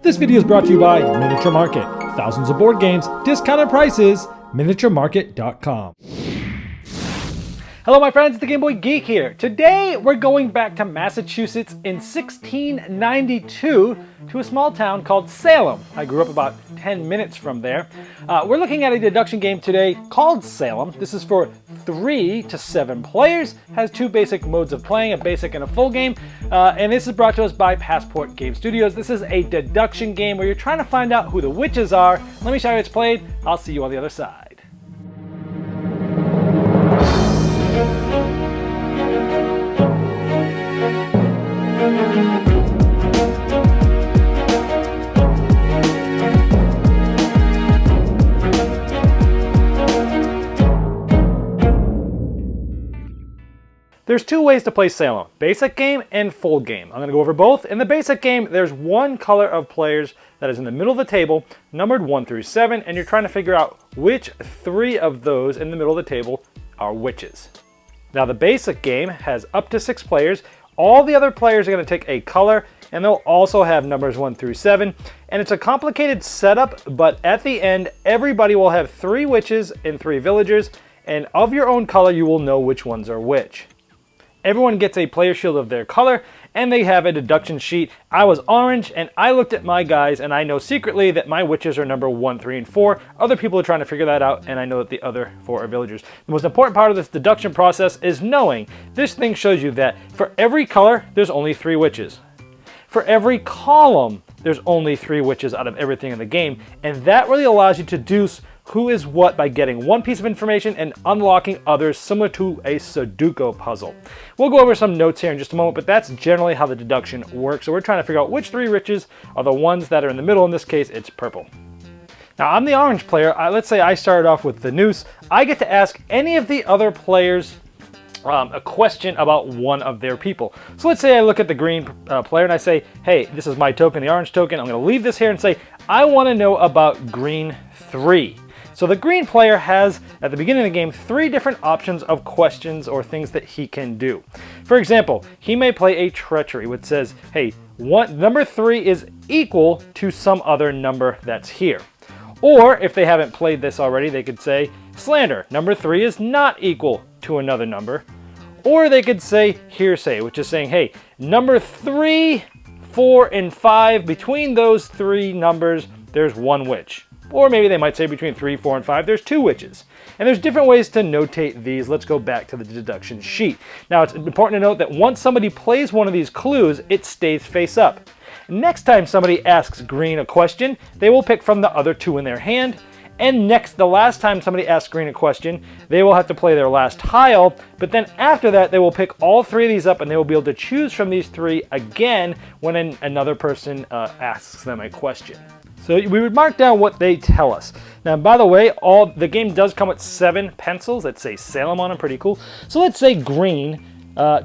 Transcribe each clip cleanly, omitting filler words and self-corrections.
This video is brought to you by Miniature Market. Thousands of board games, discounted prices, miniaturemarket.com. Hello my friends, the Game Boy Geek here. Today we're going back to Massachusetts in 1692 to a small town called Salem. I grew up about 10 minutes from there. We're looking at a deduction game today called Salem. This is for 3 to 7 players, has 2 basic modes of playing, a basic and a full game, and this is brought to us by Passport Game Studios. This is a deduction game where you're trying to find out who the witches are. Let me show you how it's played. I'll see you on the other side. There's 2 ways to play Salem, basic game and full game. I'm going to go over both. In the basic game, there's one color of players that is in the middle of the table, numbered 1 through 7, and you're trying to figure out which 3 of those in the middle of the table are witches. Now the basic game has up to 6 players. All the other players are going to take a color, and they'll also have numbers 1 through 7. And it's a complicated setup, but at the end, everybody will have 3 witches and 3 villagers, and of your own color, you will know which ones are which. Everyone gets a player shield of their color, and they have a deduction sheet. I was orange, and I looked at my guys, and I know secretly that my witches are number 1, 3, and 4. Other people are trying to figure that out, and I know that the other 4 are villagers. The most important part of this deduction process is knowing. This thing shows you that for every color, there's only 3 witches. For every column, there's only 3 witches out of everything in the game, and that really allows you to deduce who is what by getting one piece of information and unlocking others, similar to a Sudoku puzzle. We'll go over some notes here in just a moment, but that's generally how the deduction works. So we're trying to figure out which 3 witches are the ones that are in the middle. In this case, it's purple. Now I'm the orange player. Let's say I started off with the noose. I get to ask any of the other players a question about one of their people. So let's say I look at the green player and I say, hey, this is my token, the orange token. I'm going to leave this here and say, I want to know about green 3. So the green player has, at the beginning of the game, 3 different options of questions or things that he can do. For example, he may play a treachery, which says, hey, number 3 is equal to some other number that's here. Or if they haven't played this already, they could say, slander, number 3 is not equal to another number. Or they could say hearsay, which is saying, hey, number 3, 4, and 5, between those 3 numbers, there's 1 witch. Or maybe they might say between 3, 4, and 5, there's 2 witches. And there's different ways to notate these. Let's go back to the deduction sheet. Now, it's important to note that once somebody plays one of these clues, it stays face up. Next time somebody asks green a question, they will pick from the other 2 in their hand. And the last time somebody asks green a question, they will have to play their last tile. But then after that, they will pick all 3 of these up, and they will be able to choose from these 3 again when another person asks them a question. So we would mark down what they tell us. Now, by the way, the game does come with 7 pencils that say Salem on them, pretty cool. So let's say green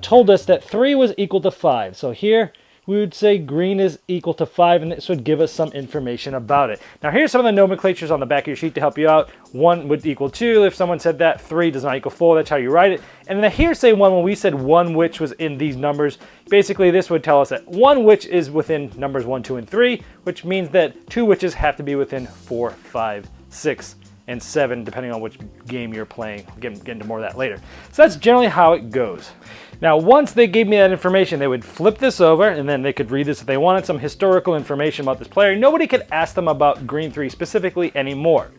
told us that 3 was equal to 5. So here we would say green is equal to 5, and this would give us some information about it. Now here's some of the nomenclatures on the back of your sheet to help you out. 1 would equal 2 if someone said that. 3 does not equal 4, that's how you write it. And the hearsay one, when we said 1 witch was in these numbers, basically this would tell us that 1 witch is within numbers 1, 2, and 3, which means that 2 witches have to be within 4, 5, 6, and 7, depending on which game you're playing. We'll get into more of that later. So that's generally how it goes. Now, once they gave me that information, they would flip this over, and then they could read this if they wanted some historical information about this player. Nobody could ask them about green 3 specifically anymore.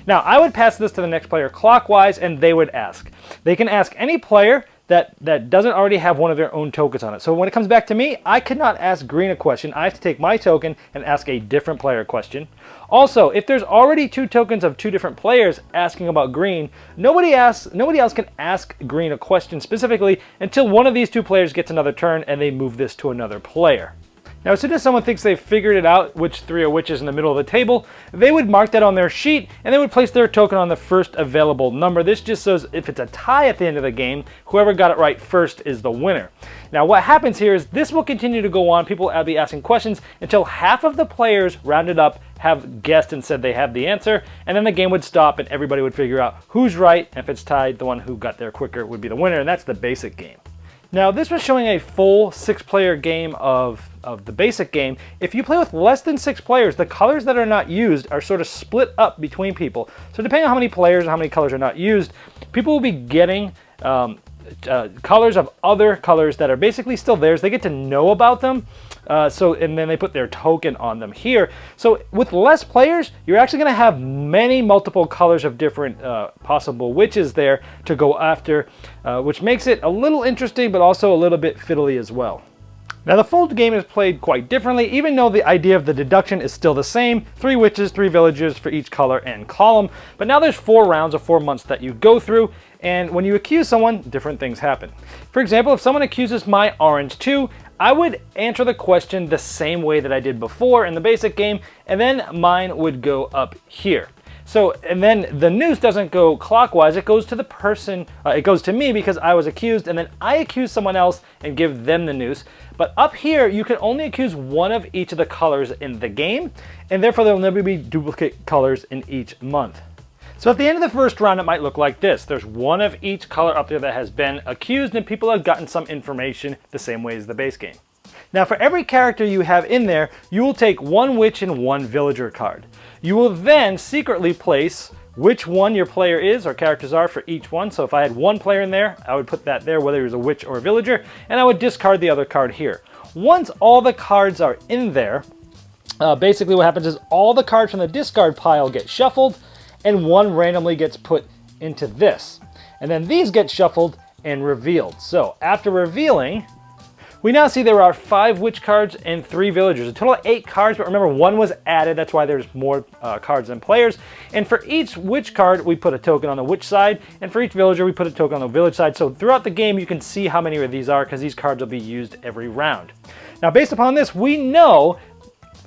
Now, I would pass this to the next player clockwise, and they would ask. They can ask any player that doesn't already have one of their own tokens on it. So when it comes back to me, I cannot ask green a question. I have to take my token and ask a different player a question. Also, if there's already 2 tokens of 2 different players asking about green, nobody else can ask green a question specifically until one of these 2 players gets another turn and they move this to another player. Now, as soon as someone thinks they've figured it out, which 3 are witches in the middle of the table, they would mark that on their sheet, and they would place their token on the first available number. This just shows if it's a tie at the end of the game, whoever got it right first is the winner. Now, what happens here is this will continue to go on. People will be asking questions until half of the players rounded up have guessed and said they have the answer, and then the game would stop and everybody would figure out who's right, and if it's tied, the one who got there quicker would be the winner, and that's the basic game. Now this was showing a full 6-player game of the basic game. If you play with less than 6 players, the colors that are not used are sort of split up between people. So depending on how many players and how many colors are not used, people will be getting colors of other colors that are basically still theirs. They get to know about them. And then they put their token on them here. So with less players, you're actually going to have many multiple colors of different possible witches there to go after, which makes it a little interesting, but also a little bit fiddly as well. Now the full game is played quite differently, even though the idea of the deduction is still the same. 3 witches, 3 villagers for each color and column. But now there's 4 rounds of 4 months that you go through, and when you accuse someone, different things happen. For example, if someone accuses my orange too, I would answer the question the same way that I did before in the basic game, and then mine would go up here. So, and then the noose doesn't go clockwise, it goes to the person, it goes to me because I was accused, and then I accuse someone else and give them the noose. But up here, you can only accuse one of each of the colors in the game, and therefore there will never be duplicate colors in each month. So at the end of the first round, it might look like this. There's one of each color up there that has been accused, and people have gotten some information the same way as the base game. Now for every character you have in there, you will take 1 witch and 1 villager card. You will then secretly place which one your player is or characters are for each one. So if I had 1 player in there, I would put that there, whether he was a witch or a villager, and I would discard the other card here. Once all the cards are in there, basically what happens is all the cards from the discard pile get shuffled, and 1 randomly gets put into this. And then these get shuffled and revealed. So after revealing, we now see there are 5 witch cards and 3 villagers. A total of 8 cards, but remember 1 was added, that's why there's more cards than players. And for each witch card, we put a token on the witch side, and for each villager, we put a token on the village side. So throughout the game, you can see how many of these are, because these cards will be used every round. Now based upon this, we know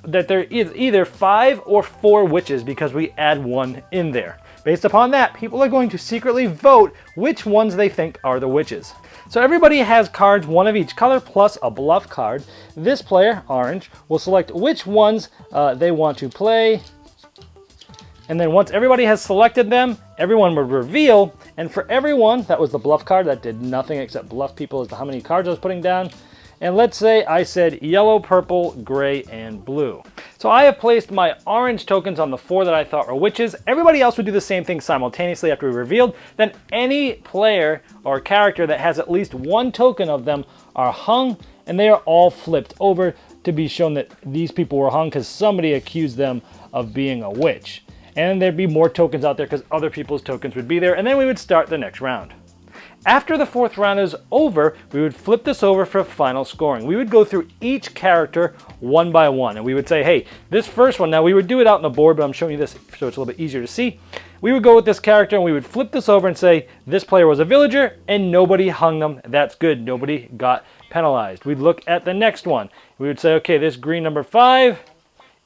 that there is either 5 or 4 witches because we add 1 in there. Based upon that, people are going to secretly vote which ones they think are the witches. So everybody has cards, 1 of each color, plus a bluff card. This player, orange, will select which ones they want to play. And then once everybody has selected them, everyone would reveal. And for everyone, that was the bluff card. That did nothing except bluff people as to how many cards I was putting down. And let's say I said yellow, purple, gray, and blue. So I have placed my orange tokens on the 4 that I thought were witches. Everybody else would do the same thing simultaneously after we revealed. Then any player or character that has at least 1 token of them are hung, and they are all flipped over to be shown that these people were hung because somebody accused them of being a witch. And there'd be more tokens out there because other people's tokens would be there, and then we would start the next round. After the 4th round is over, we would flip this over for final scoring. We would go through each character 1 by 1, and we would say, hey, this first one, now we would do it out on the board, but I'm showing you this so it's a little bit easier to see. We would go with this character, and we would flip this over and say, this player was a villager, and nobody hung them. That's good. Nobody got penalized. We'd look at the next one. We would say, okay, this green number 5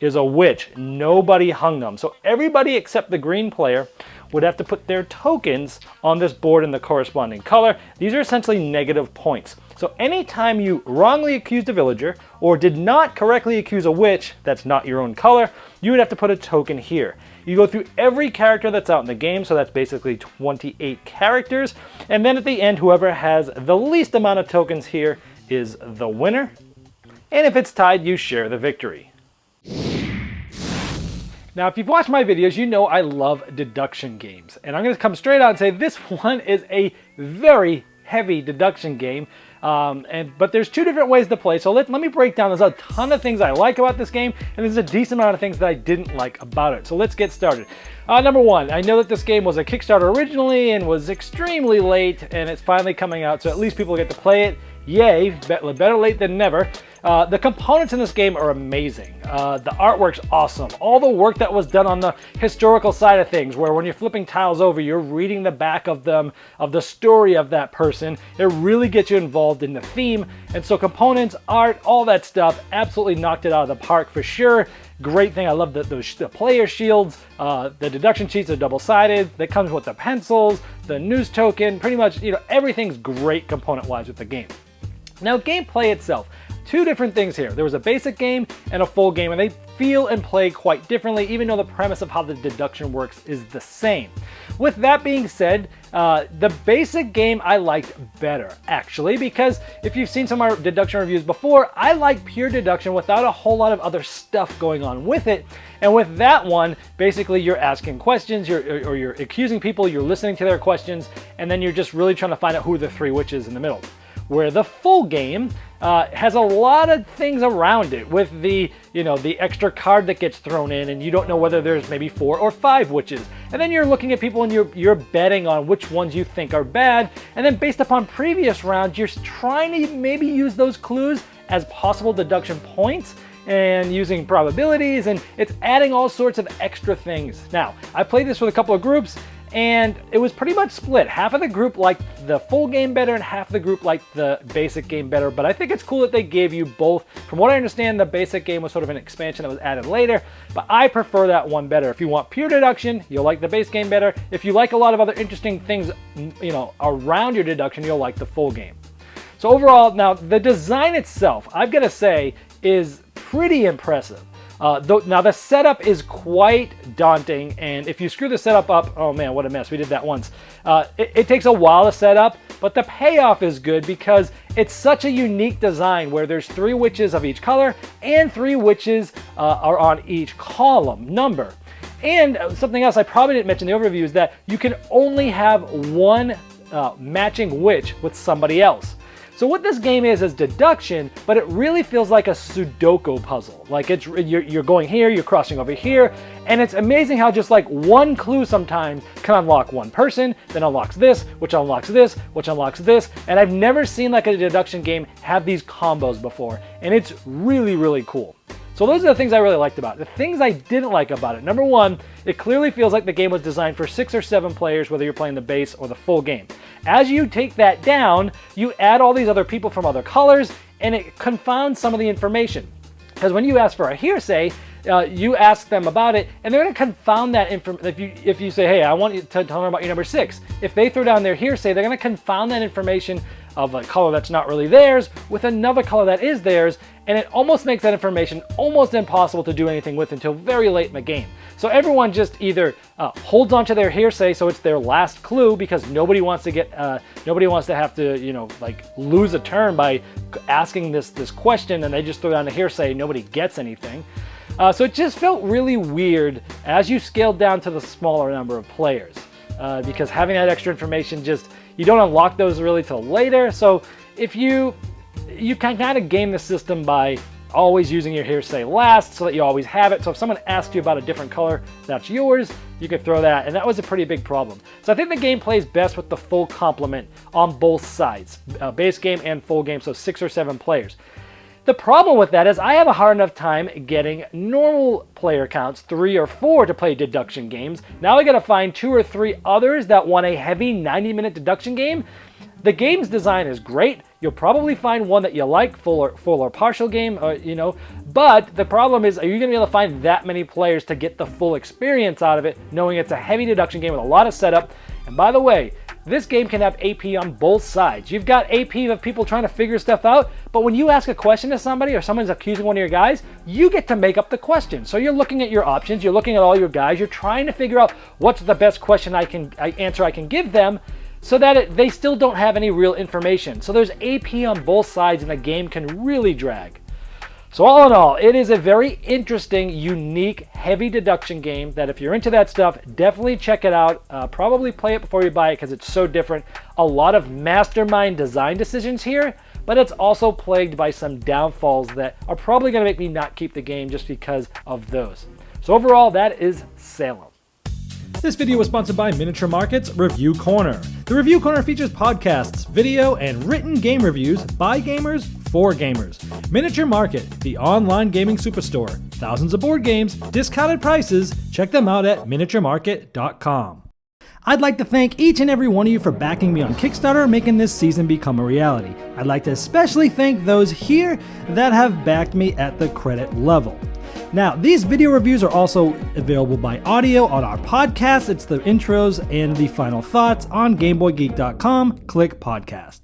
is a witch. Nobody hung them. So everybody except the green player would have to put their tokens on this board in the corresponding color. These are essentially negative points. So anytime you wrongly accused a villager or did not correctly accuse a witch that's not your own color, you would have to put a token here. You go through every character that's out in the game, so that's basically 28 characters. And then at the end, whoever has the least amount of tokens here is the winner. And if it's tied, you share the victory. Now, if you've watched my videos, you know I love deduction games. And I'm going to come straight out and say this one is a very heavy deduction game. But there's 2 different ways to play. So let me break down. There's a ton of things I like about this game, and there's a decent amount of things that I didn't like about it. So let's get started. Number 1, I know that this game was a Kickstarter originally and was extremely late, and it's finally coming out, so at least people get to play it. Yay, better late than never. The components in this game are amazing. The artwork's awesome. All the work that was done on the historical side of things, where when you're flipping tiles over, you're reading the back of them, of the story of that person. It really gets you involved in the theme. And so components, art, all that stuff, absolutely knocked it out of the park for sure. Great thing. I love the player shields. The deduction sheets are double-sided. That comes with the pencils, the news token. Pretty much, everything's great component-wise with the game. Now, gameplay itself. two different things here. There was a basic game and a full game, and they feel and play quite differently, even though the premise of how the deduction works is the same. With that being said, the basic game I liked better, actually, because if you've seen some of our deduction reviews before, I like pure deduction without a whole lot of other stuff going on with it. And with that one, basically you're asking questions, you're accusing people, you're listening to their questions, and then you're just really trying to find out who the three witches in the middle. Where the full game has a lot of things around it with the extra card that gets thrown in, and you don't know whether there's maybe 4 or 5 witches. And then you're looking at people and you're betting on which ones you think are bad. And then based upon previous rounds, you're trying to maybe use those clues as possible deduction points and using probabilities, and it's adding all sorts of extra things. Now, I played this with a couple of groups, and it was pretty much split. Half of the group liked the full game better and half of the group liked the basic game better, but I think it's cool that they gave you both. From what I understand, the basic game was sort of an expansion that was added later, but I prefer that one better. If you want pure deduction, you'll like the base game better. If you like a lot of other interesting things, around your deduction, you'll like the full game. So overall, now the design itself, I've got to say, is pretty impressive. Now the setup is quite daunting, and if you screw the setup up, oh man, what a mess. We did that once. It takes a while to set up, but the payoff is good because it's such a unique design where there's 3 witches of each color and 3 witches are on each column number. And something else I probably didn't mention in the overview is that you can only have one matching witch with somebody else. So what this game is deduction, but it really feels like a Sudoku puzzle. Like you're going here, you're crossing over here, and it's amazing how just like one clue sometimes can unlock one person, then unlocks this, which unlocks this, which unlocks this, and I've never seen like a deduction game have these combos before, and it's really, really cool. So those are the things I really liked about it. The things I didn't like about it. Number one, it clearly feels like the game was designed for 6 or 7 players, whether you're playing the base or the full game. As you take that down, you add all these other people from other colors, and it confounds some of the information. Because when you ask for a hearsay, you ask them about it, and they're going to confound that information. If you say, hey, I want you to tell them about your number 6, if they throw down their hearsay, they're going to confound that information of a color that's not really theirs with another color that is theirs, and it almost makes that information almost impossible to do anything with until very late in the game. So everyone just either holds onto their hearsay, so it's their last clue, because nobody wants to have to lose a turn by asking this question, and they just throw down a hearsay. Nobody gets anything. So it just felt really weird as you scaled down to the smaller number of players, because having that extra information you don't unlock those really till later. So if you can kind of game the system by always using your hearsay last so that you always have it. So if someone asks you about a different color that's yours, you could throw that, and that was a pretty big problem. So I think the game plays best with the full complement on both sides, base game and full game, so 6 or 7 players. The problem with that is I have a hard enough time getting normal player counts, 3 or 4, to play deduction games. Now I gotta find 2 or 3 others that want a heavy 90-minute deduction game. The game's design is great. You'll probably find one that you like, full or partial game, but the problem is, are you gonna be able to find that many players to get the full experience out of it, knowing it's a heavy deduction game with a lot of setup? And by the way, this game can have AP on both sides. You've got AP of people trying to figure stuff out, but when you ask a question to somebody or someone's accusing one of your guys, you get to make up the question. So you're looking at your options, you're looking at all your guys, you're trying to figure out what's the best question I can give them, so that they still don't have any real information. So there's AP on both sides, and the game can really drag. So all in all, it is a very interesting, unique, heavy deduction game that if you're into that stuff, definitely check it out. Probably play it before you buy it because it's so different. A lot of mastermind design decisions here, but it's also plagued by some downfalls that are probably going to make me not keep the game just because of those. So overall, that is Salem. This video was sponsored by Miniature Market's Review Corner. The Review Corner features podcasts, video, and written game reviews by gamers for gamers. Miniature Market, the online gaming superstore. Thousands of board games, discounted prices. Check them out at miniaturemarket.com. I'd like to thank each and every one of you for backing me on Kickstarter, making this season become a reality. I'd like to especially thank those here that have backed me at the credit level. Now, these video reviews are also available by audio on our podcast. It's the intros and the final thoughts on GameBoyGeek.com. Click podcast.